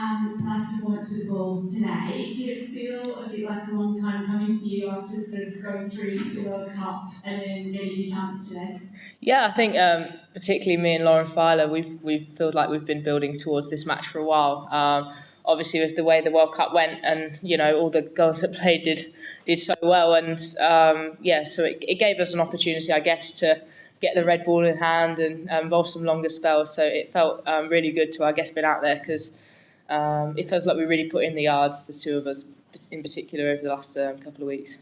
Nice performance with the ball today. Did it feel a bit like a long time coming for you after sort of going through the World Cup and then getting your chance today? Yeah, I think particularly me and Lauren Filer, we've felt like we've been building towards this match for a while. Obviously, with the way the World Cup went, and all the girls that played did so well, and so it gave us an opportunity, I guess, to get the red ball in hand and bowl some longer spells. So it felt really good to, I guess, been out there because it feels like we really put in the yards, the two of us in particular, over the last couple of weeks.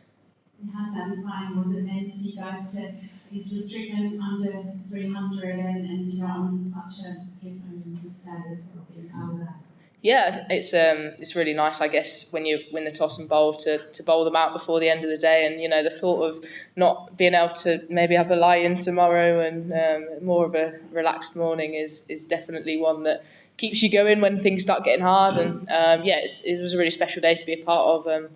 And how satisfying was it then for you guys to restrict them under 300 and you're on such a momentum today as well, being part of that? Yeah, it's really nice, I guess, when you win the toss and bowl to bowl them out before the end of the day, and the thought of not being able to maybe have a lie-in tomorrow and more of a relaxed morning is definitely one that keeps you going when things start getting hard. And it was a really special day to be a part of.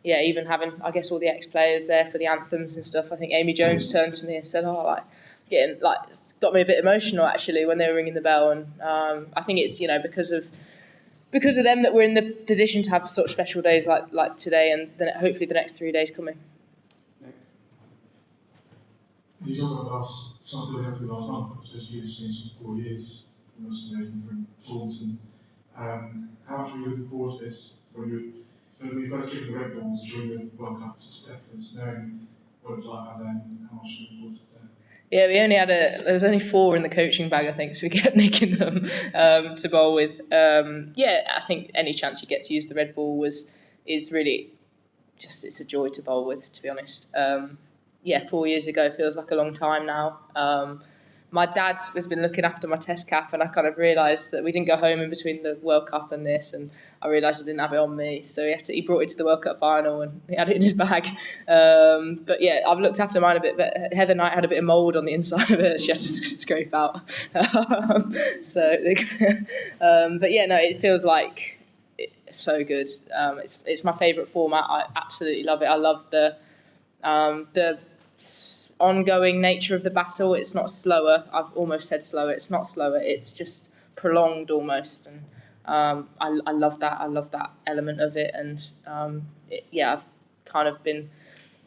Even having, I guess, all the ex-players there for the anthems and stuff. I think Amy Jones turned to me and said, got me a bit emotional actually when they were ringing the bell, and I think it's because of them that we're in the position to have such special days like today, and then hopefully the next 3 days coming. You talk about building up the last month, I suppose you've seen some 4 years from different Taunton. How much are you looking forward to this? When you first took the red balls during the World Cup to definitely knowing what it was like back then, how much are you looking forward to that? Yeah, there was only 4 in the coaching bag, I think, so we kept nicking them to bowl with. I think any chance you get to use the red ball is really just, it's a joy to bowl with, to be honest. 4 years ago feels like a long time now. My dad has been looking after my test cap, and I kind of realised that we didn't go home in between the World Cup and this, and I realised I didn't have it on me, so he brought it to the World Cup final and he had it in his bag. I've looked after mine a bit, but Heather Knight had a bit of mould on the inside of it she had to scrape out. It feels like it's so good. It's my favourite format. I absolutely love it. I love the ongoing nature of the battle. It's not slower. I've almost said slower. It's not slower. It's just prolonged almost, and I love that. I love that element of it, and I've kind of been.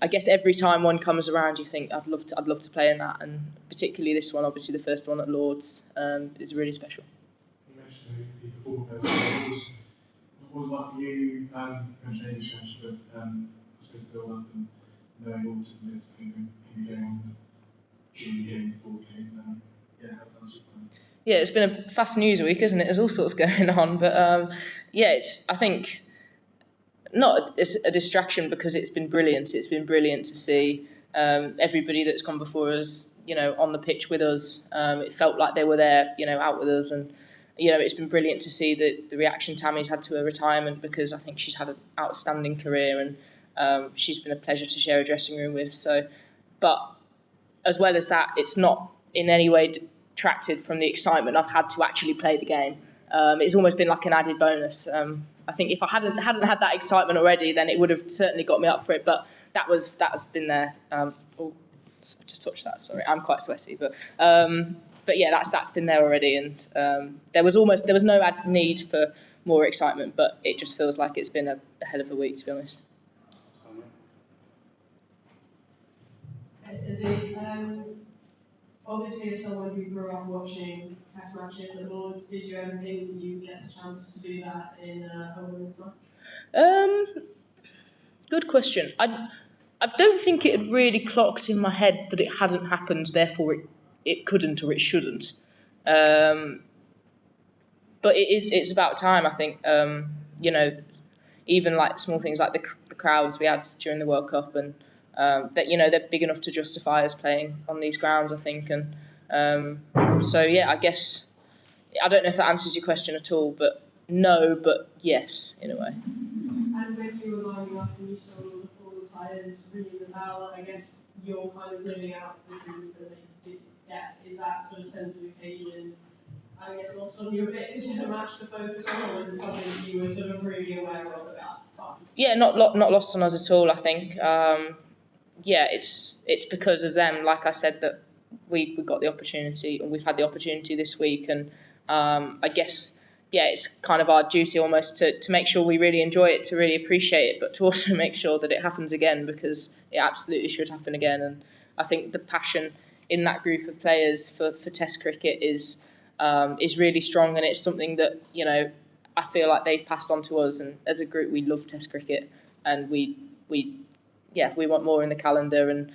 I guess every time one comes around, you think I'd love to play in that, and particularly this one, obviously the first one at Lords, is really special. You mentioned the performance. What was it like for you? Mentioned English match, but I suppose the build up and knowing all the different bits that can be going on during the game, before the game. That's your fun. Yeah, it's been a fast news week, isn't it? There's all sorts going on, but I think not a distraction because it's been brilliant. It's been brilliant to see everybody that's gone before us, on the pitch with us. It felt like they were there, out with us, and it's been brilliant to see the reaction Tammy's had to her retirement, because I think she's had an outstanding career, and she's been a pleasure to share a dressing room with. So, but as well as that, it's not in any way detracted from the excitement I've had to actually play the game. It's almost been like an added bonus. I think if I hadn't had that excitement already, then it would have certainly got me up for it. But that has been there. I just touched that. Sorry, I'm quite sweaty, but that's been there already. And there was no added need for more excitement, but it just feels like it's been a hell of a week, to be honest. Issy, obviously as someone who grew up watching Test matches at Lords, did you ever think that you'd get the chance to do that in a women's match? Good question. I don't think it had really clocked in my head that it hadn't happened, therefore it couldn't or it shouldn't. But it's about time, I think. Even like small things like the crowds we had during the World Cup, and that they're big enough to justify us playing on these grounds, I think. And I guess I don't know if that answers your question at all, but no, but yes, in a way. And when you were lining up and you saw all the former players ringing the bell, I guess you're kind of living out the things that they did get. Is that sort of sense of occasion, I guess, lost on you a bit? Is it a match to focus on, or is it something that you were sort of really aware of at that time? Yeah, not lost on us at all, I think. It's because of them, like I said, that we got the opportunity, and we've had the opportunity this week, and I guess yeah, it's kind of our duty almost to make sure we really enjoy it, to really appreciate it, but to also make sure that it happens again, because it absolutely should happen again. And I think the passion in that group of players for Test cricket is really strong, and it's something that, you know, I feel like they've passed on to us. And as a group, we love Test cricket, and we want more in the calendar, and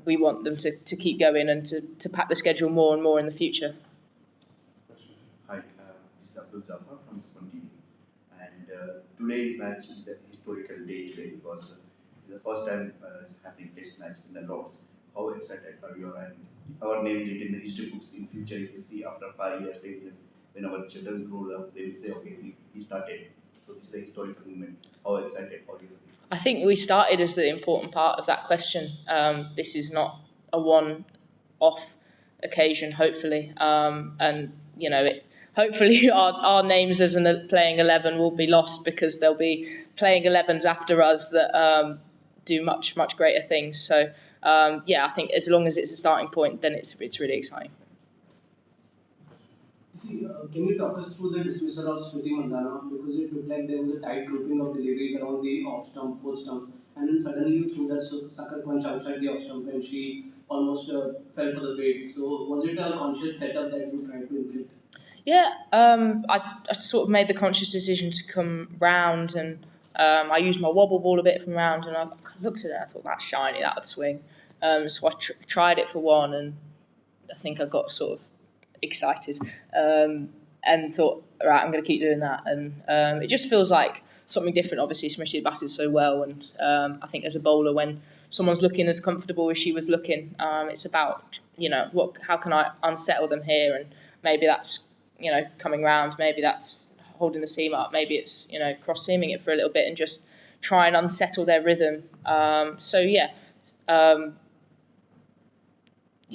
we want them to keep going and to pack the schedule more and more in the future. Hi, this is Abdul Jafar from Smriti. And today match is a historical day today because it's the first time it's happening test match in the Lords. How excited are you? And our name is in the history books in future. If you see after 5 years, 10 years, when our children grow up, they will say, okay, we started. So this is the historical moment. How excited are you? I think we started as the important part of that question. This is not a one-off occasion, hopefully. And, you know, hopefully our names as a playing 11 will be lost, because there'll be playing 11s after us that do much greater things. So, I think as long as it's a starting point, then it's really exciting. Can you talk us through the dismissal of Smriti Mandhana? Because it looked like there was a tight grouping of deliveries around the off-stump, fourth stump, and then suddenly you threw that sucker punch outside the off-stump and she almost fell for the bait. So was it a conscious setup that you tried to inflict? Yeah, I sort of made the conscious decision to come round, and I used my wobble ball a bit from round, and I looked at it and I thought, that's shiny, that would swing. So I tried it for one, and I think I got sort of excited and thought, right, I'm going to keep doing that. And it just feels like something different. Obviously, Smriti batted so well, and I think as a bowler, when someone's looking as comfortable as she was looking, it's about, you know, how can I unsettle them here? And maybe that's, you know, coming round, maybe that's holding the seam up, maybe it's, you know, cross-seaming it for a little bit and just try and unsettle their rhythm.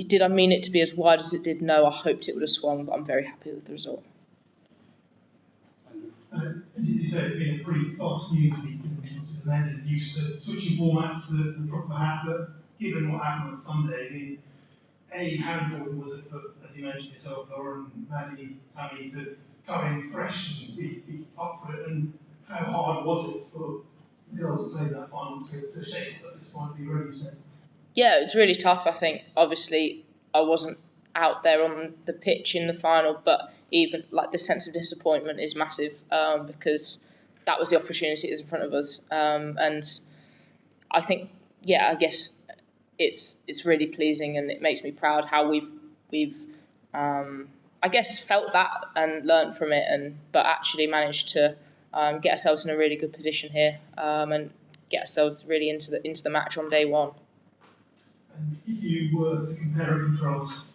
Did I mean it to be as wide as it did? No, I hoped it would have swung, but I'm very happy with the result. As you said, it's been a pretty fast news week, and the men are used to switching formats to the proper hat, but given what happened on Sunday, I mean, how important was it for, as you mentioned yourself, Lauren, Maddie, Tammy, to come in fresh and be up for it, and how hard was it for the girls that played that final to shake off at this point, be ready to Yeah, it's really tough, I think. Obviously, I wasn't out there on the pitch in the final, but even like the sense of disappointment is massive, because that was the opportunity that was in front of us. And I think, I guess it's really pleasing, and it makes me proud how we've I guess felt that and learnt from it, but actually managed to get ourselves in a really good position here, and get ourselves really into the match on day one. And if you were to compare and contrast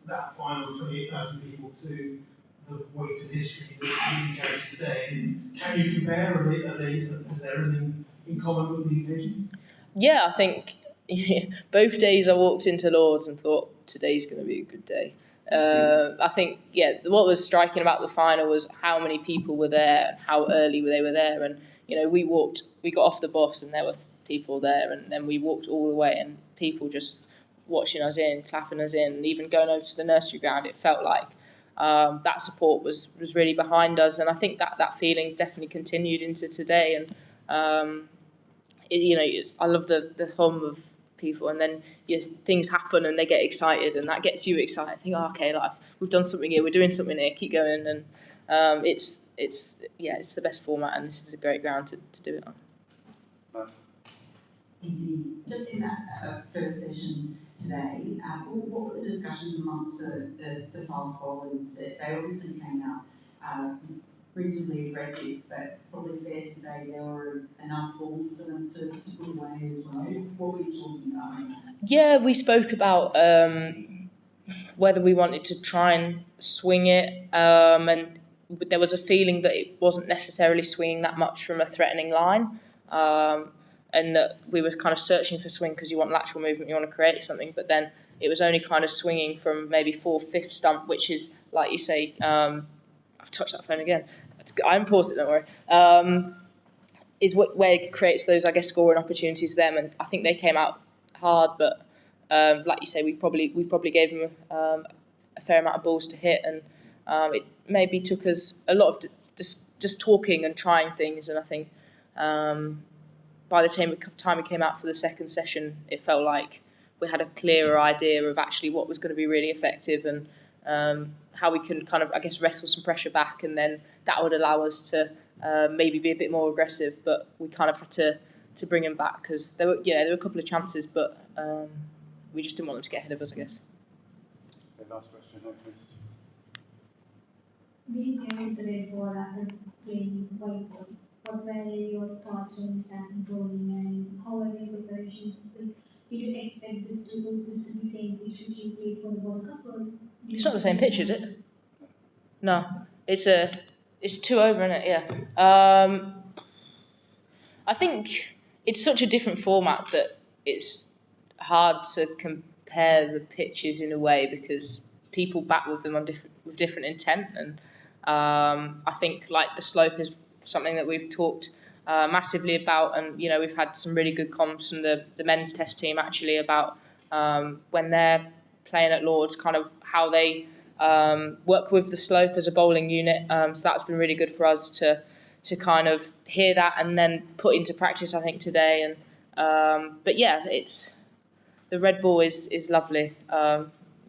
that final 28,000 people to the weight of history that you carry today, can you compare? Is there anything in common with the occasion? Yeah, I think both days I walked into Lords and thought, today's going to be a good day. I think, what was striking about the final was how many people were there, how early they were there. And, you know, we got off the bus and there were people there, and then we walked all the way, and people just watching us in, clapping us in, and even going over to the nursery ground. It felt like that support was really behind us, and I think that feeling definitely continued into today. And I love the hum of people, and then things happen and they get excited, and that gets you excited. I think, okay, like we've done something here, we're doing something here, keep going. And it's the best format, and this is a great ground to do it on. Issy, just in that first session today, what were the discussions amongst the fast bowlers? They obviously came out reasonably aggressive, but it's probably fair to say there were enough balls for them to put away as well. What were you talking about? Yeah, we spoke about whether we wanted to try and swing it, and there was a feeling that it wasn't necessarily swinging that much from a threatening line. And that we were kind of searching for swing because you want lateral movement, you want to create something, but then it was only kind of swinging from maybe 4th, 5th stump, which is, like you say, I've touched that phone again, I'm paused it, don't worry, is where it creates those, I guess, scoring opportunities for them. And I think they came out hard, but like you say, we probably gave them a fair amount of balls to hit, and it maybe took us a lot of just talking and trying things, and I think by the time we came out for the second session, it felt like we had a clearer idea of actually what was going to be really effective, and how we can kind of, I guess, wrestle some pressure back, and then that would allow us to maybe be a bit more aggressive. But we kind of had to bring them back because there were a couple of chances, but we just didn't want them to get ahead of us, I guess. The last question, please. Being here with the red ball after playing white ball, what were your thoughts on starting bowling, and how were your preparations? Did you expect this to be same pitch which you played for the World Cup? Or It's not the same pitch, is it? No, it's 2 over, isn't it? Yeah. I think it's such a different format that it's hard to compare the pitches in a way, because people bat with them with different intent, and I think like the slope is something that we've talked massively about, and we've had some really good comms from the men's test team actually about when they're playing at Lords, kind of how they work with the slope as a bowling unit. So that's been really good for us to kind of hear that and then put into practice, I think, today. And but yeah, it's the red ball is lovely.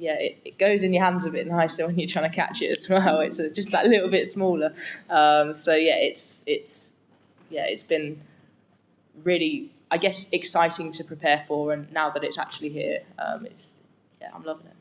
It goes in your hands a bit nicer when you're trying to catch it as well. It's just that little bit smaller. It's been really, I guess, exciting to prepare for, and now that it's actually here, I'm loving it.